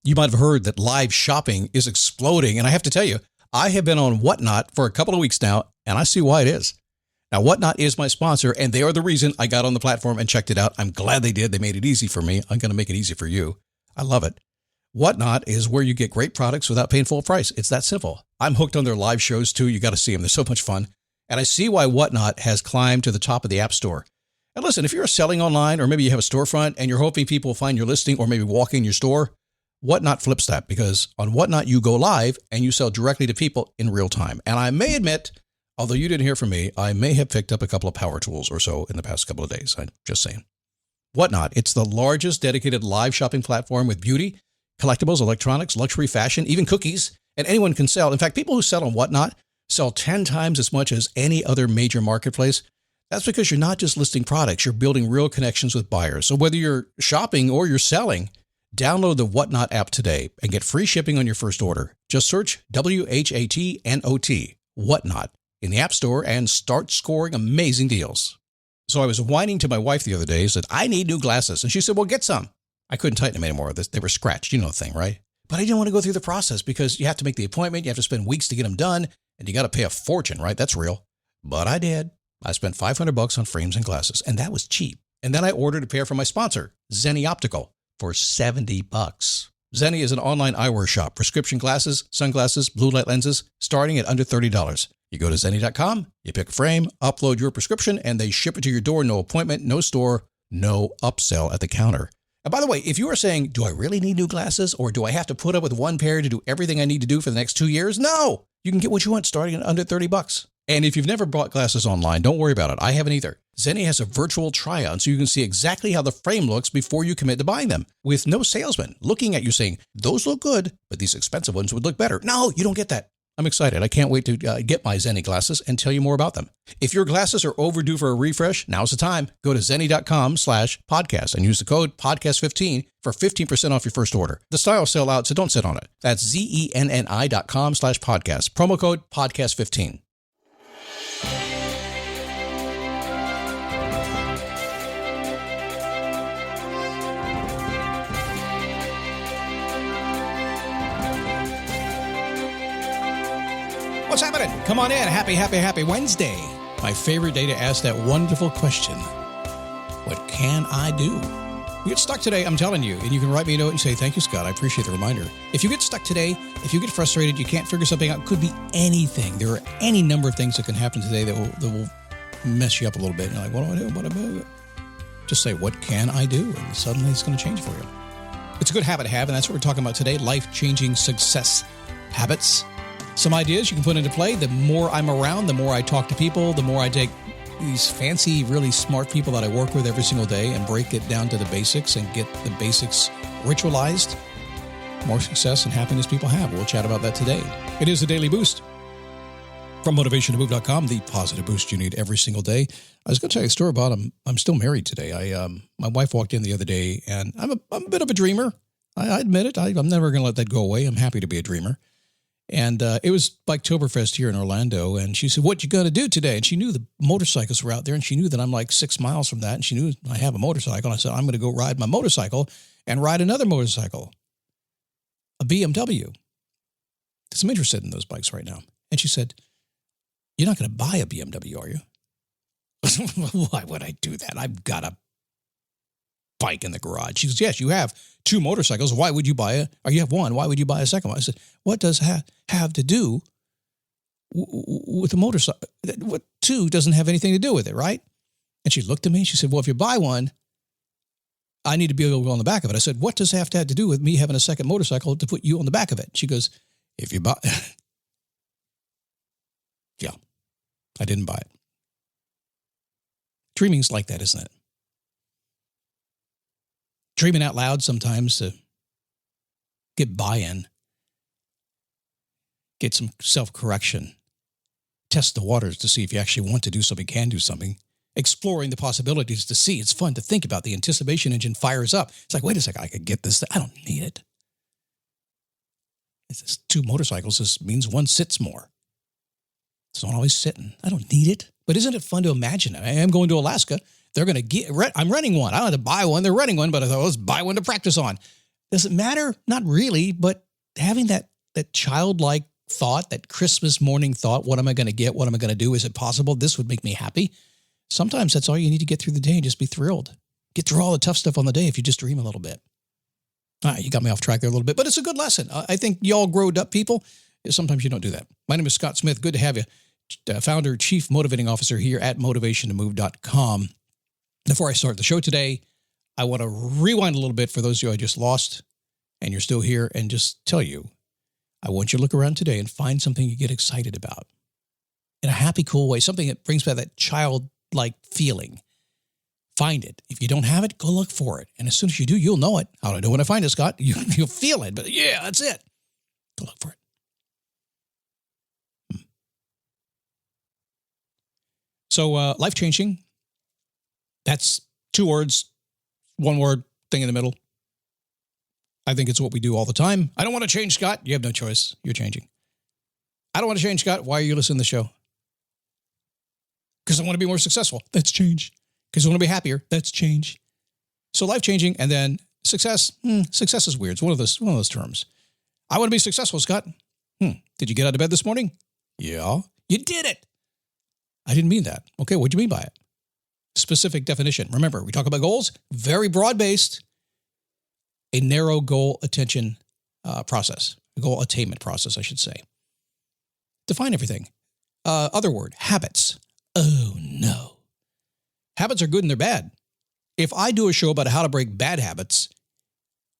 You might have heard that live shopping is exploding. And I have to tell you, I have been on Whatnot for a couple of weeks now, and I see why it is. Now, Whatnot is my sponsor, and they are the reason I got on the platform and checked it out. I'm glad they did. They made it easy for me. I'm going to make it easy for you. I love it. Whatnot is where you get great products without paying full price. It's that simple. I'm hooked on their live shows, too. You got to see them. They're so much fun. And I see why Whatnot has climbed to the top of the App Store. And listen, if you're selling online, or maybe you have a storefront and you're hoping people will find your listing or maybe walk in your store, Whatnot flips that, because on Whatnot, you go live and you sell directly to people in real time. And I may admit, although you didn't hear from me, I may have picked up a couple of power tools or so in the past couple of days. I'm just saying. Whatnot, it's the largest dedicated live shopping platform with beauty, collectibles, electronics, luxury, fashion, even cookies, and anyone can sell. In fact, people who sell on Whatnot sell 10 times as much as any other major marketplace. That's because you're not just listing products, you're building real connections with buyers. So whether you're shopping or you're selling, download the Whatnot app today and get free shipping on your first order. Just search WHATNOT, Whatnot, in the App Store and start scoring amazing deals. So I was whining to my wife the other day, said, I need new glasses. And she said, well, get some. I couldn't tighten them anymore. They were scratched. You know the thing, right? But I didn't want to go through the process because you have to make the appointment. You have to spend weeks to get them done. And you got to pay a fortune, right? That's real. But I did. I spent $500 on frames and glasses, and that was cheap. And then I ordered a pair from my sponsor, Zenni Optical, for $70. Zenni is an online eyewear shop, prescription glasses, sunglasses, blue light lenses, starting at under $30. You go to Zenni.com, you pick a frame, upload your prescription, and they ship it to your door. No appointment, no store, no upsell at the counter. And by the way, if you are saying, do I really need new glasses, or do I have to put up with one pair to do everything I need to do for the next 2 years? No, you can get what you want starting at under $30. And if you've never bought glasses online, don't worry about it. I haven't either. Zenni has a virtual try-on so you can see exactly how the frame looks before you commit to buying them, with no salesman looking at you saying, those look good, but these expensive ones would look better. No, you don't get that. I'm excited. I can't wait to get my Zenni glasses and tell you more about them. If your glasses are overdue for a refresh, now's the time. Go to Zenni.com/podcast and use the code podcast15 for 15% off your first order. The styles sell out, so don't sit on it. That's Zenni.com/podcast. Promo code podcast15. What's happening? Come on in. Happy Wednesday. My favorite day to ask that wonderful question. What can I do? You get stuck today, I'm telling you, and you can write me a note and say, thank you, Scott. I appreciate the reminder. If you get stuck today, if you get frustrated, you can't figure something out, it could be anything. There are any number of things that can happen today that will mess you up a little bit. And you're like, what do I do? What do I do? Just say, what can I do? And suddenly it's going to change for you. It's a good habit to have, and that's what we're talking about today, life-changing success habits. Some ideas you can put into play. The more I'm around, the more I talk to people, the more I take these fancy, really smart people that I work with every single day and break it down to the basics and get the basics ritualized, more success and happiness people have. We'll chat about that today. It is a daily boost from motivationtomove.com, the positive boost you need every single day. I was going to tell you a story about I'm still married today. My wife walked in the other day, and I'm a bit of a dreamer. I admit it. I'm never going to let that go away. I'm happy to be a dreamer. And it was Biketoberfest here in Orlando, and she said, what you going to do today? And she knew the motorcycles were out there, and she knew that I'm like 6 miles from that, and she knew I have a motorcycle. And I said, I'm going to go ride my motorcycle and ride another motorcycle, a BMW. Because I'm interested in those bikes right now. And she said, you're not going to buy a BMW, are you? Why would I do that? I've got a bike in the garage. She says, yes, you have 2 motorcycles. Why would you buy or you have 1. Why would you buy a second one? I said, what does have to do with the motorcycle? What 2 doesn't have anything to do with it, right? And she looked at me and she said, well, if you buy one, I need to be able to go on the back of it. I said, what does have to do with me having a second motorcycle to put you on the back of it? She goes, if you buy, yeah, I didn't buy it. Dreaming's like that, isn't it? Dreaming out loud sometimes to get buy-in, get some self-correction, test the waters to see if you actually want to do something, can do something, exploring the possibilities to see. It's fun to think about. The anticipation engine fires up. It's like, wait a second, I could get this. I don't need it. It's just 2 motorcycles. This means 1 sits more. It's not always sitting. I don't need it. But isn't it fun to imagine it? I am going to Alaska. They're going to I'm renting one. I don't have to buy one. They're renting one, but I thought, let's buy one to practice on. Does it matter? Not really, but having that childlike thought, that Christmas morning thought, what am I going to get? What am I going to do? Is it possible? This would make me happy. Sometimes that's all you need to get through the day and just be thrilled. Get through all the tough stuff on the day if you just dream a little bit. All right, you got me off track there a little bit, but it's a good lesson. I think y'all growed up people. Sometimes you don't do that. My name is Scott Smith. Good to have you. Founder, Chief Motivating Officer here at motivationtomove.com. Before I start the show today, I want to rewind a little bit for those of you I just lost and you're still here, and just tell you, I want you to look around today and find something you get excited about in a happy, cool way, something that brings back that childlike feeling. Find it. If you don't have it, go look for it. And as soon as you do, you'll know it. How do I know when I find it, Scott? You'll feel it. But yeah, that's it. Go look for it. So life-changing, that's 2 words, 1 word, thing in the middle. I think it's what we do all the time. I don't want to change, Scott. You have no choice. You're changing. I don't want to change, Scott. Why are you listening to the show? Because I want to be more successful. That's change. Because I want to be happier. That's change. So life-changing, and then success. Success is weird. It's one of those terms. I want to be successful, Scott. Did you get out of bed this morning? Yeah. You did it. I didn't mean that. Okay, what do you mean by it? Specific definition. Remember, we talk about goals. Very broad-based. A narrow goal attention process. A goal attainment process, I should say. Define everything. Other word, habits. Oh, no. Habits are good and they're bad. If I do a show about how to break bad habits,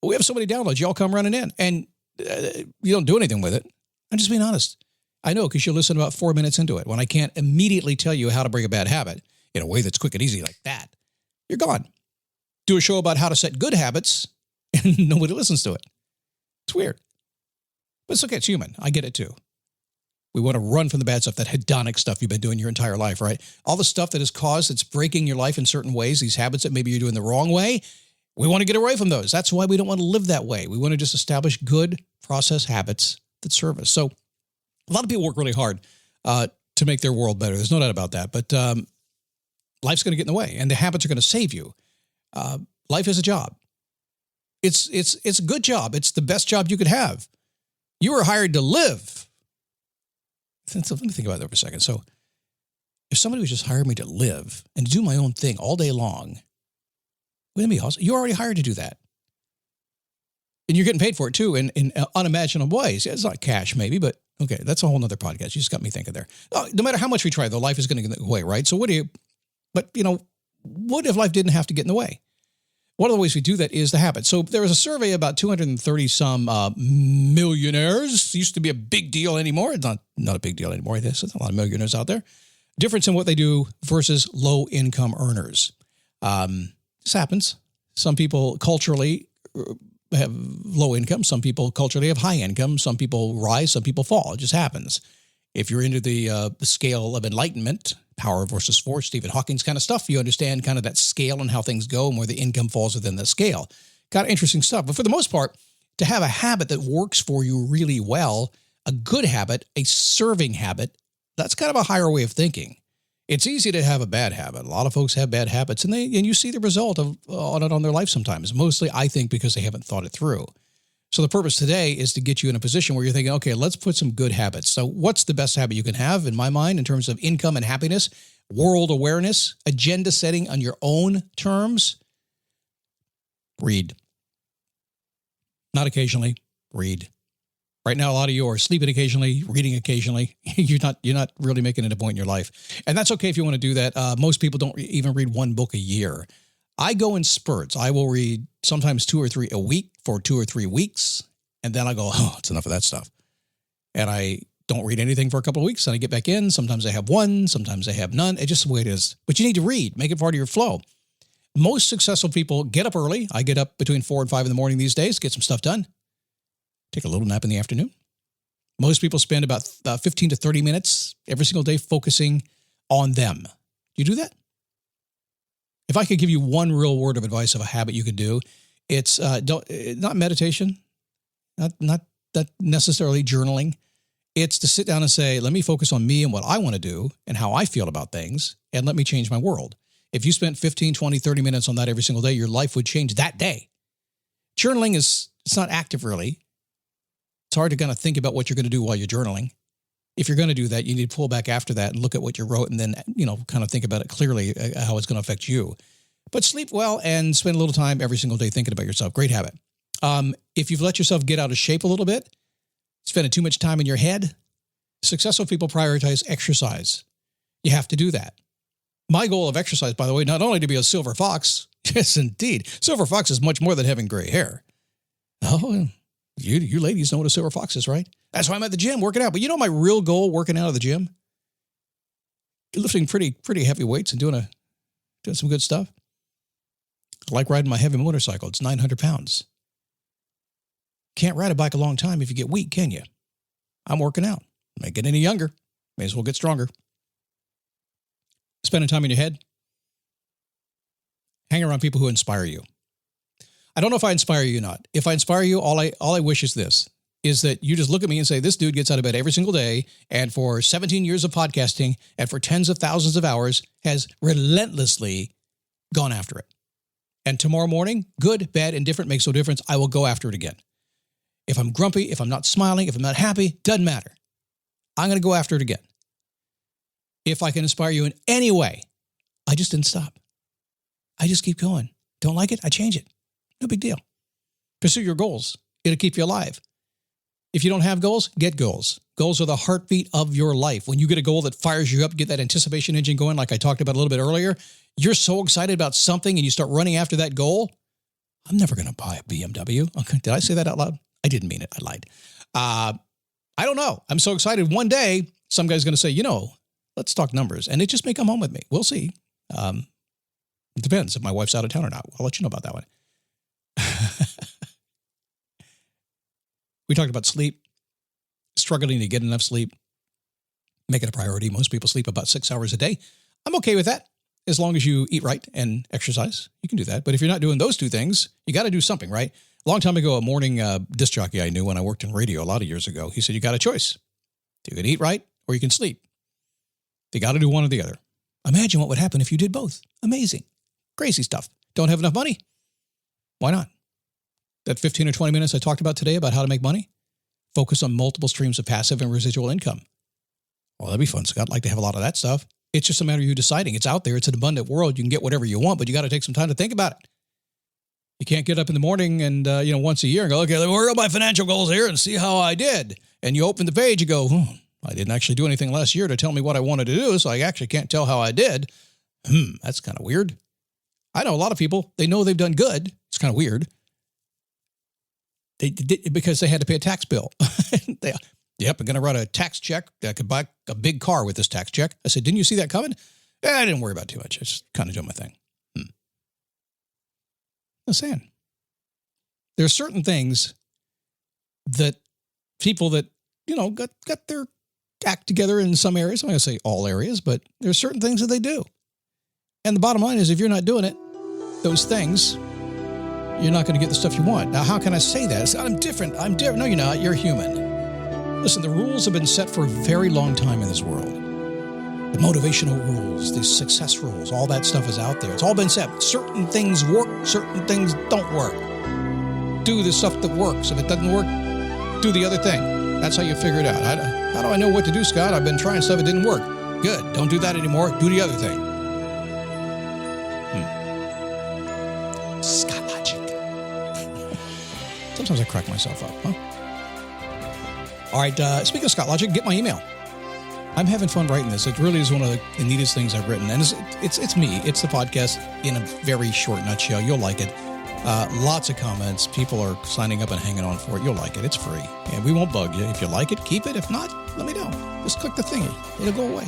we have so many downloads. Y'all come running in, and you don't do anything with it. I'm just being honest. I know, because you'll listen about 4 minutes into it. When I can't immediately tell you how to break a bad habit in a way that's quick and easy like that, you're gone. Do a show about how to set good habits, and nobody listens to it. It's weird. But it's okay. It's human. I get it too. We want to run from the bad stuff, that hedonic stuff you've been doing your entire life, right? All the stuff that has caused, that's breaking your life in certain ways, these habits that maybe you're doing the wrong way. We want to get away from those. That's why we don't want to live that way. We want to just establish good process habits that serve us. So a lot of people work really hard to make their world better. There's no doubt about that. But life's going to get in the way, and the habits are going to save you. Life is a job. It's a good job. It's the best job you could have. You were hired to live. So let me think about that for a second. So if somebody was just hired me to live and to do my own thing all day long, wouldn't it be awesome? You're already hired to do that. And you're getting paid for it too in unimaginable ways. Yeah, it's not cash maybe, but okay, that's a whole nother podcast. You just got me thinking there. No matter how much we try, though, life is going to get in the way, right? So what if life didn't have to get in the way? One of the ways we do that is the habit. So there was a survey about 230 some millionaires. It used to be a big deal anymore. It's not a big deal anymore. There's a lot of millionaires out there. Difference in what they do versus low-income earners. This happens. Some people culturally have low income. Some people culturally have high income. Some people rise. Some people fall. It just happens. If you're into the scale of enlightenment, power versus force, Stephen Hawking's kind of stuff, you understand kind of that scale and how things go and where the income falls within the scale. Kind of interesting stuff. But for the most part, to have a habit that works for you really well, a good habit, a serving habit, that's kind of a higher way of thinking. It's easy to have a bad habit. A lot of folks have bad habits, and you see the result of on their life sometimes. Mostly, I think, because they haven't thought it through. So the purpose today is to get you in a position where you're thinking, okay, let's put some good habits. So what's the best habit you can have, in my mind, in terms of income and happiness, world awareness, agenda setting on your own terms? Read. Not occasionally. Read. Right now, a lot of you are sleeping occasionally, reading occasionally. You're not really making it a point in your life. And that's okay if you want to do that. Most people don't even read one book a year. I go in spurts. I will read sometimes 2 or 3 a week for 2 or 3 weeks. And then I go, it's enough of that stuff. And I don't read anything for a couple of weeks. And I get back in. Sometimes I have one. Sometimes I have none. It's just the way it is. But you need to read. Make it part of your flow. Most successful people get up early. I get up between 4 and 5 in the morning these days, get some stuff done. Take a little nap in the afternoon. Most people spend about 15 to 30 minutes every single day focusing on them. Do you do that? If I could give you one real word of advice of a habit you could do, it's not meditation, not that necessarily journaling. It's to sit down and say, let me focus on me and what I want to do and how I feel about things, and let me change my world. If you spent 15, 20, 30 minutes on that every single day, your life would change that day. Journaling is It's not active, really. It's hard to kind of think about what you're going to do while you're journaling. If you're going to do that, you need to pull back after that and look at what you wrote and then, kind of think about it clearly, how it's going to affect you. But sleep well and spend a little time every single day thinking about yourself. Great habit. If you've let yourself get out of shape a little bit, spending too much time in your head, successful people prioritize exercise. You have to do that. My goal of exercise, by the way, not only to be a silver fox, yes, indeed. Silver fox is much more than having gray hair. Oh, you ladies know what a silver fox is, right? That's why I'm at the gym working out. But you know my real goal working out of the gym? Lifting pretty heavy weights and doing some good stuff. I like riding my heavy motorcycle. It's 900 pounds. Can't ride a bike a long time if you get weak, can you? I'm working out. Not get any younger. May as well get stronger. Spending time in your head. Hang around people who inspire you. I don't know if I inspire you or not. If I inspire you, all I wish is this, is that you just look at me and say, this dude gets out of bed every single day and for 17 years of podcasting and for tens of thousands of hours has relentlessly gone after it. And tomorrow morning, good, bad, indifferent makes no difference. I will go after it again. If I'm grumpy, if I'm not smiling, if I'm not happy, doesn't matter. I'm going to go after it again. If I can inspire you in any way, I just didn't stop. I just keep going. Don't like it? I change it. No big deal. Pursue your goals. It'll keep you alive. If you don't have goals, get goals. Goals are the heartbeat of your life. When you get a goal that fires you up, get that anticipation engine going like I talked about a little bit earlier, you're so excited about something and you start running after that goal. I'm never going to buy a BMW. Okay, did I say that out loud? I didn't mean it. I lied. I don't know. I'm so excited. One day, some guy's going to say, let's talk numbers. And it just may come home with me. We'll see. It depends if my wife's out of town or not. I'll let you know about that one. We talked about sleep, struggling to get enough sleep, make it a priority. Most people sleep about 6 hours a day. I'm okay with that. As long as you eat right and exercise, you can do that. But if you're not doing those two things, you got to do something, right? A long time ago, a morning disc jockey I knew when I worked in radio a lot of years ago, he said, you got a choice. You can eat right or you can sleep. You got to do one or the other. Imagine what would happen if you did both. Amazing. Crazy stuff. Don't have enough money? Why not? That 15 or 20 minutes I talked about today about how to make money, focus on multiple streams of passive and residual income. Well, that'd be fun, Scott. I'd like to have a lot of that stuff. It's just a matter of you deciding. It's out there. It's an abundant world. You can get whatever you want, but you got to take some time to think about it. You can't get up in the morning and, once a year and go, okay, let me work on my financial goals here and see how I did. And you open the page, you go, I didn't actually do anything last year to tell me what I wanted to do, so I actually can't tell how I did. That's kind of weird. I know a lot of people, they know they've done good. It's kind of weird. They did because they had to pay a tax bill. I'm going to write a tax check. I could buy a big car with this tax check. I said, didn't you see that coming? I didn't worry about it too much. I just kind of doing my thing. I'm saying there are certain things that people that, got their act together in some areas. I'm not going to say all areas, but there are certain things that they do. And the bottom line is if you're not doing it, those things, you're not going to get the stuff you want. Now, how can I say that? I'm different. No, you're not. You're human. Listen, the rules have been set for a very long time in this world. The motivational rules, the success rules, all that stuff is out there. It's all been set. Certain things work, certain things don't work. Do the stuff that works. If it doesn't work, do the other thing. That's how you figure it out. How do I know what to do, Scott? I've been trying stuff, it didn't work. Good. Don't do that anymore. Do the other thing. Scott logic. Sometimes I crack myself up, huh? All right, speaking of Scott Logic, get my email. I'm having fun writing this. It really is one of the neatest things I've written. And it's me. It's the podcast in a very short nutshell. You'll like it. Lots of comments. People are signing up and hanging on for it. You'll like it. It's free. And we won't bug you. If you like it, keep it. If not, let me know. Just click the thingy. It'll go away.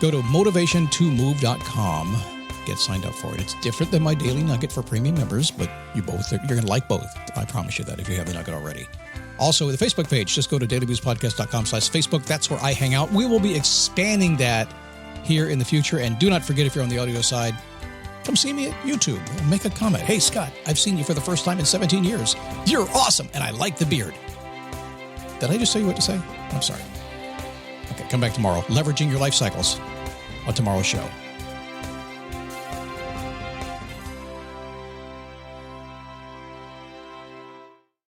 Go to motivation2move.com. Get signed up for it. It's different than my daily nugget for premium members, but you're going to like both. I promise you that if you have the nugget already. Also, the Facebook page, just go to dailyboostpodcast.com/Facebook. That's where I hang out. We will be expanding that here in the future. And do not forget, if you're on the audio side, come see me at YouTube and make a comment. Hey, Scott, I've seen you for the first time in 17 years. You're awesome, and I like the beard. Did I just tell you what to say? I'm sorry. Okay, come back tomorrow. Leveraging your life cycles on tomorrow's show.